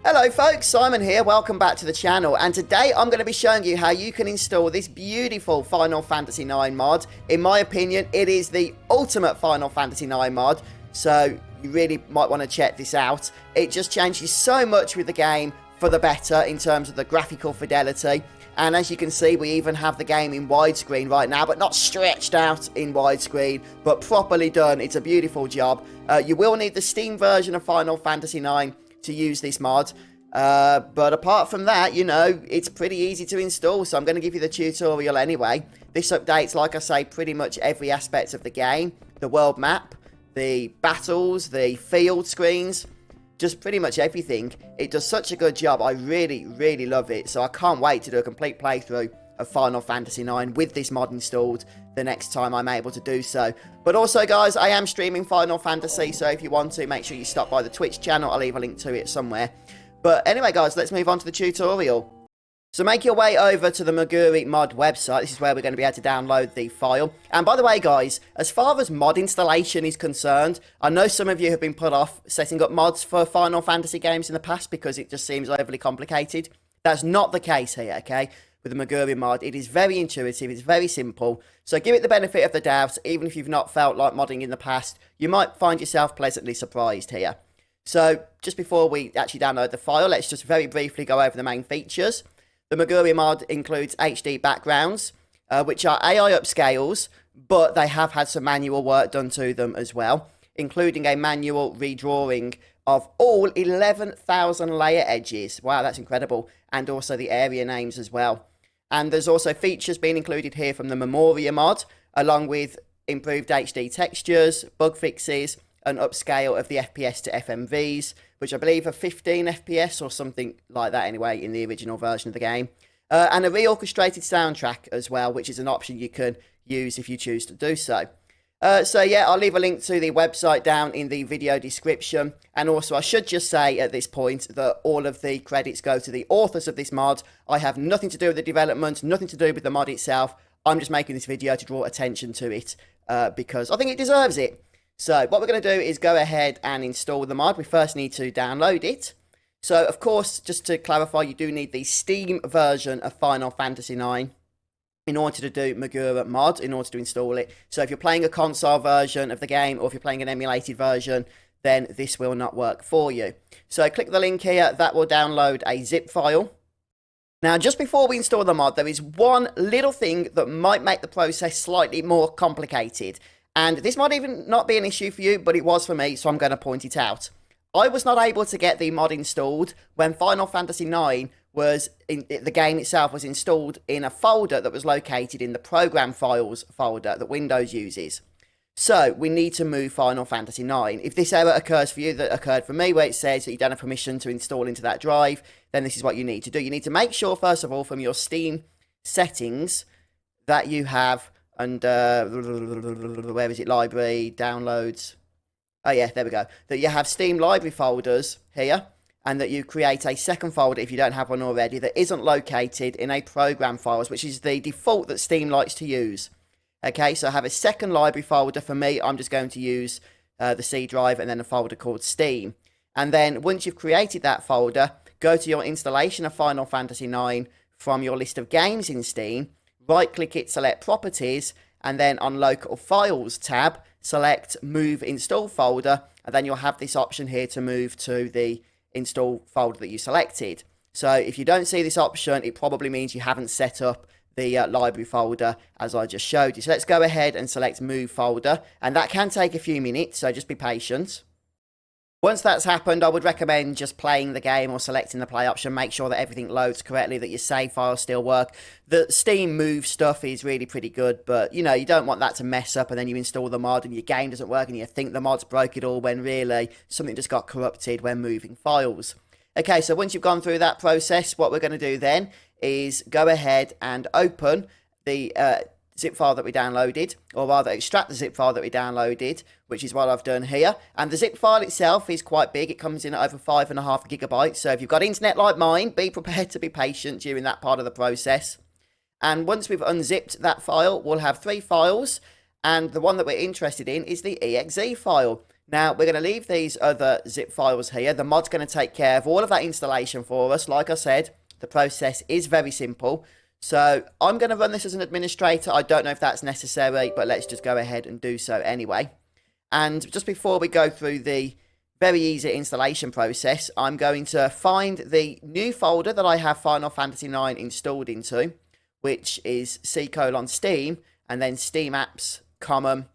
Hello folks, Simon here, welcome back to the channel, and today I'm going to be showing you how you can install this beautiful Final Fantasy IX mod. In my opinion, it is the ultimate Final Fantasy IX mod, so you really might want to check this out. It just changes so much with the game for the better in terms of the graphical fidelity, and as you can see, we even have the game in widescreen right now, but not stretched out in widescreen, but properly done. It's a beautiful job. You will need the Steam version of Final Fantasy IX to use this mod, but apart from that, you know, it's pretty easy to install, so I'm going to give you the tutorial anyway. This updates, like I say, pretty much every aspect of the game: the world map, the battles, the field screens, just pretty much everything. It does such a good job. I really love it, so I can't wait to do a complete playthrough of Final Fantasy IX with this mod installed the next time I'm able to do so. But also, guys, I am streaming Final Fantasy, so if you want to, make sure you stop by the Twitch channel. I'll leave a link to it somewhere. But anyway, guys, let's move on to the tutorial. So make your way over to the Moguri Mod website. This is where we're going to be able to download the file. And by the way, guys, as far as mod installation is concerned, I know some of you have been put off setting up mods for Final Fantasy games in the past because it just seems overly complicated. That's not the case here, okay? With the Moguri Mod, it is very intuitive, it's very simple, so give it the benefit of the doubt. Even if you've not felt like modding in the past, you might find yourself pleasantly surprised here. So, just before we actually download the file, let's just very briefly go over the main features. The Moguri Mod includes HD backgrounds, which are AI upscales, but they have had some manual work done to them as well, including a manual redrawing of all 11,000 layer edges. Wow, that's incredible. And also the area names as well. And there's also features being included here from the Moguri Mod, along with improved HD textures, bug fixes, an upscale of the FPS to FMVs, which I believe are 15 FPS or something like that anyway in the original version of the game. And a reorchestrated soundtrack as well, which is an option you can use if you choose to do so. So yeah, I'll leave a link to the website down in the video description. And also, I should just say at this point that all of the credits go to the authors of this mod. I have nothing to do with the development, nothing to do with the mod itself. I'm just making this video to draw attention to it because I think it deserves it. So what we're going to do is go ahead and install the mod. We first need to download it. So, of course, just to clarify, you do need the Steam version of Final Fantasy IX in order to do Moguri Mod, in order to install it. So if you're playing a console version of the game, or if you're playing an emulated version, then this will not work for you. So click the link here, that will download a zip file. Now, just before we install the mod, there is one little thing that might make the process slightly more complicated. And this might even not be an issue for you, but it was for me, so I'm going to point it out. I was not able to get the mod installed when Final Fantasy IX was the game itself was installed in a folder that was located in the program files folder that Windows uses. So we need to move Final Fantasy IX. If this error occurs for you that occurred for me, where it says that you don't have permission to install into that drive, then this is what you need to do. You need to make sure, first of all, from your Steam settings that you have under where is it, library, downloads. Oh yeah, there we go. That you have Steam library folders here, and that you create a second folder if you don't have one already that isn't located in a program files, which is the default that Steam likes to use. Okay, so I have a second library folder. For me, I'm just going to use the C drive and then a folder called Steam. And then once you've created that folder, go to your installation of Final Fantasy IX from your list of games in Steam, right-click it, select Properties, and then on Local Files tab, select Move Install Folder, and then you'll have this option here to move to the install folder that you selected. So if you don't see this option, it probably means you haven't set up the library folder as I just showed you. So let's go ahead and select Move Folder, and that can take a few minutes, so just be patient. Once that's happened, I would recommend just playing the game or selecting the play option. Make sure that everything loads correctly, that your save files still work. The Steam Move stuff is really pretty good, but, you know, you don't want that to mess up and then you install the mod and your game doesn't work and you think the mod's broke it all when really something just got corrupted when moving files. Okay, so once you've gone through that process, what we're going to do then is go ahead and open the zip file that we downloaded, or rather extract the zip file that we downloaded, which is what I've done here. And the zip file itself is quite big. It comes in at over 5.5 gigabytes. So if you've got internet like mine, be prepared to be patient during that part of the process. And once we've unzipped that file, we'll have 3 files. And the one that we're interested in is the exe file. Now, we're going to leave these other zip files here. The mod's going to take care of all of that installation for us. Like I said, the process is very simple. So I'm going to run this as an administrator. I don't know if that's necessary, but let's just go ahead and do so anyway. And just before we go through the very easy installation process, I'm going to find the new folder that I have Final Fantasy IX installed into, which is C:/Steam, and then Steam Apps, Common,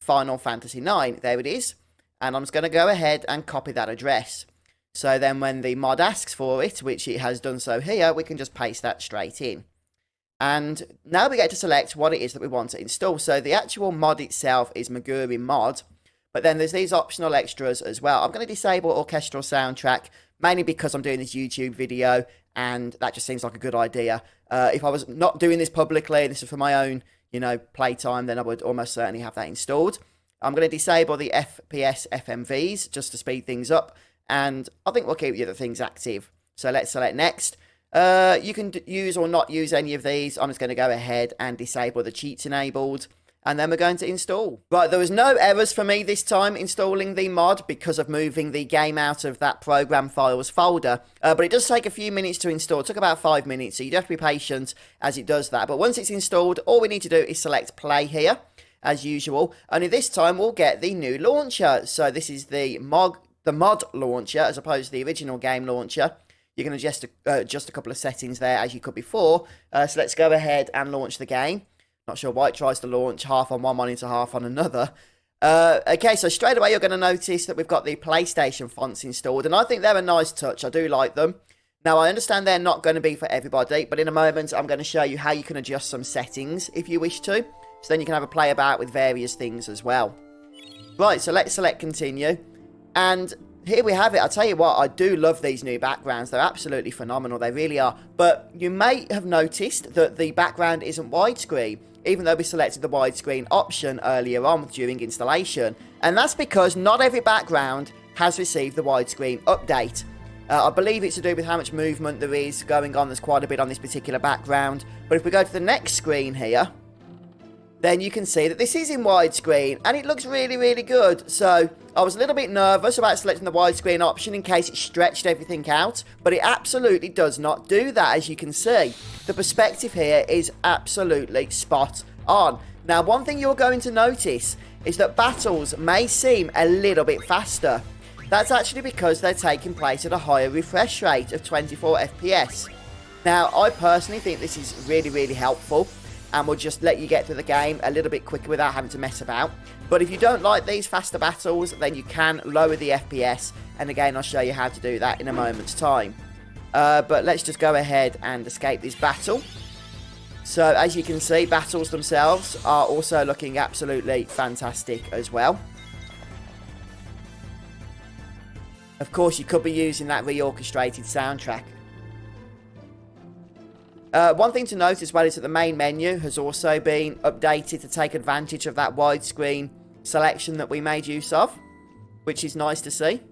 Final Fantasy IX. There it is. And I'm just going to go ahead and copy that address. So then when the mod asks for it, which it has done so here, we can just paste that straight in. And now we get to select what it is that we want to install. So the actual mod itself is Moguri Mod, but then there's these optional extras as well. I'm going to disable orchestral soundtrack, mainly because I'm doing this YouTube video, and that just seems like a good idea. If I was not doing this publicly, this is for my own, playtime, then I would almost certainly have that installed. I'm going to disable the FPS FMVs just to speed things up, and I think we'll keep the other things active. So let's select next. You can use or not use any of these. I'm just going to go ahead and disable the cheats enabled, and then we're going to install. Right, there was no errors for me this time installing the mod because of moving the game out of that program files folder, but it does take a few minutes to install. It took about 5 minutes, so you do have to be patient as it does that. But once it's installed, all we need to do is select play here as usual, only this time we'll get the new launcher. So this is the mod launcher as opposed to the original game launcher. You can adjust a couple of settings there as you could before. So let's go ahead and launch the game. Not sure why it tries to launch half on one monitor, half on another. Okay, so straight away you're going to notice that we've got the PlayStation fonts installed, and I think they're a nice touch. I do like them. Now, I understand they're not going to be for everybody, but in a moment I'm going to show you how you can adjust some settings if you wish to. So then you can have a play about with various things as well. Right, so let's select continue. And here we have it. I'll tell you what, I do love these new backgrounds. They're absolutely phenomenal. They really are. But you may have noticed that the background isn't widescreen, even though we selected the widescreen option earlier on during installation. And that's because not every background has received the widescreen update. I believe it's to do with how much movement there is going on. There's quite a bit on this particular background. But if we go to the next screen here, then you can see that this is in widescreen, and it looks really, really good. So I was a little bit nervous about selecting the widescreen option in case it stretched everything out, but it absolutely does not do that, as you can see. The perspective here is absolutely spot on. Now, one thing you're going to notice is that battles may seem a little bit faster. That's actually because they're taking place at a higher refresh rate of 24 FPS. Now, I personally think this is really, really helpful, and will just let you get through the game a little bit quicker without having to mess about. But if you don't like these faster battles, then you can lower the FPS, and again, I'll show you how to do that in a moment's time. But let's just go ahead and escape this battle. So, as you can see, battles themselves are also looking absolutely fantastic as well. Of course, you could be using that reorchestrated soundtrack. One thing to note as well is that the main menu has also been updated to take advantage of that widescreen selection that we made use of, which is nice to see.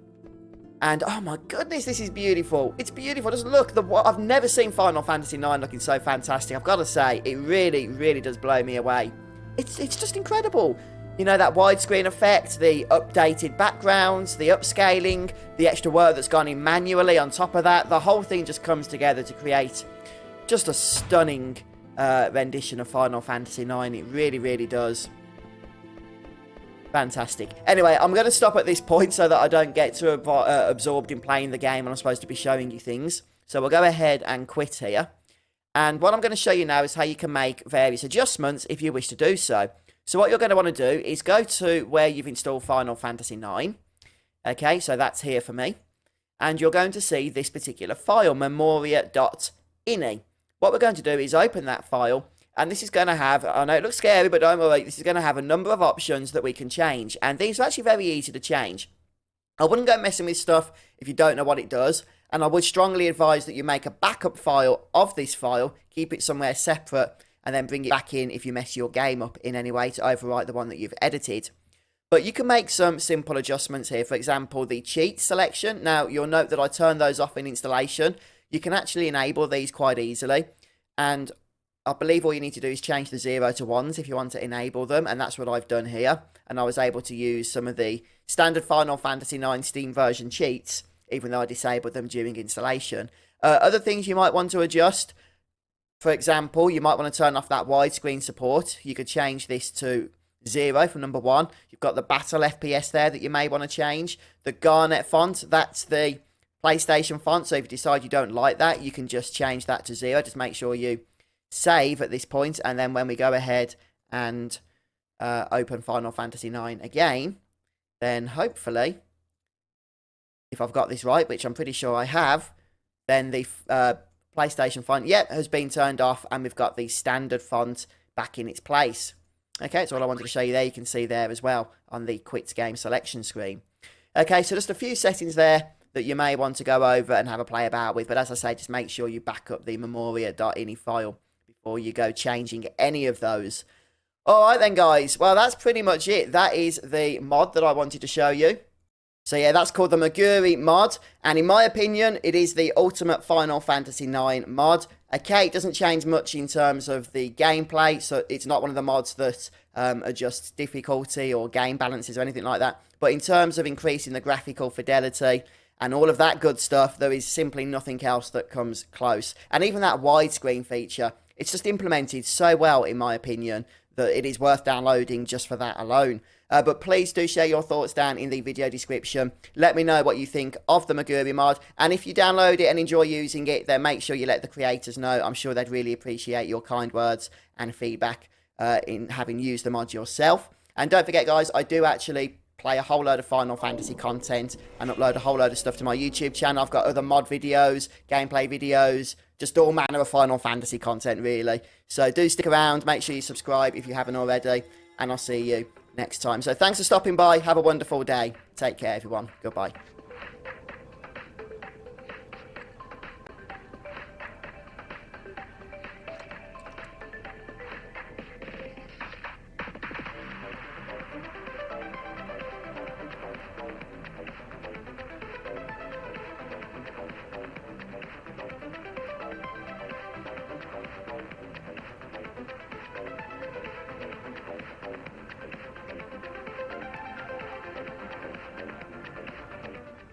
And oh my goodness, this is beautiful. It's beautiful. Just look, I've never seen Final Fantasy IX looking so fantastic. I've got to say, it really, really does blow me away. It's just incredible. You know, that widescreen effect, the updated backgrounds, the upscaling, the extra work that's gone in manually on top of that. The whole thing just comes together to create just a stunning rendition of Final Fantasy IX. It really, really does. Fantastic. Anyway, I'm going to stop at this point so that I don't get too absorbed in playing the game when I'm supposed to be showing you things. So we'll go ahead and quit here. And what I'm going to show you now is how you can make various adjustments if you wish to do so. So what you're going to want to do is go to where you've installed Final Fantasy IX. Okay, so that's here for me. And you're going to see this particular file, memoria.ini. What we're going to do is open that file, and this is going to have, I know it looks scary, but don't worry, this is going to have a number of options that we can change, and these are actually very easy to change. I wouldn't go messing with stuff if you don't know what it does, and I would strongly advise that you make a backup file of this file, keep it somewhere separate, and then bring it back in if you mess your game up in any way to overwrite the one that you've edited. But you can make some simple adjustments here. For example, the cheat selection. Now, you'll note that I turned those off in installation. You can actually enable these quite easily, and I believe all you need to do is change the 0 to 1s if you want to enable them, and that's what I've done here. and I was able to use some of the standard Final Fantasy IX Steam version cheats, even though I disabled them during installation. Other things you might want to adjust, for example, you might want to turn off that widescreen support. You could change this to 0 for number 1. You've got the battle FPS there that you may want to change. The Garnet font, that's the PlayStation font, so if you decide you don't like that, you can just change that to 0. Just make sure you save at this point, and then when we go ahead and open Final Fantasy IX again, then hopefully, if I've got this right, which I'm pretty sure I have, then the PlayStation font, yep, has been turned off, and we've got the standard font back in its place. Okay, so all I wanted to show you there, you can see there as well on the Quit Game selection screen. Okay, so just a few settings there that you may want to go over and have a play about with, but as I say, just make sure you back up the memoria.ini file before you go changing any of those. Alright then guys, well that's pretty much it. That is the mod that I wanted to show you. So yeah, that's called the Moguri Mod, and in my opinion, it is the ultimate Final Fantasy IX mod. Okay, it doesn't change much in terms of the gameplay, so it's not one of the mods that adjusts difficulty or game balances or anything like that. But in terms of increasing the graphical fidelity and all of that good stuff, there is simply nothing else that comes close. And even that widescreen feature, it's just implemented so well, in my opinion, that it is worth downloading just for that alone. But please do share your thoughts down in the video description. Let me know what you think of the Moguri mod. And if you download it and enjoy using it, then make sure you let the creators know. I'm sure they'd really appreciate your kind words and feedback in having used the mod yourself. And don't forget, guys, I do actually play a whole load of Final Fantasy content and upload a whole load of stuff to my YouTube channel. I've got other mod videos, gameplay videos, just all manner of Final Fantasy content, really. So do stick around. Make sure you subscribe if you haven't already. And I'll see you next time. So thanks for stopping by. Have a wonderful day. Take care, everyone. Goodbye.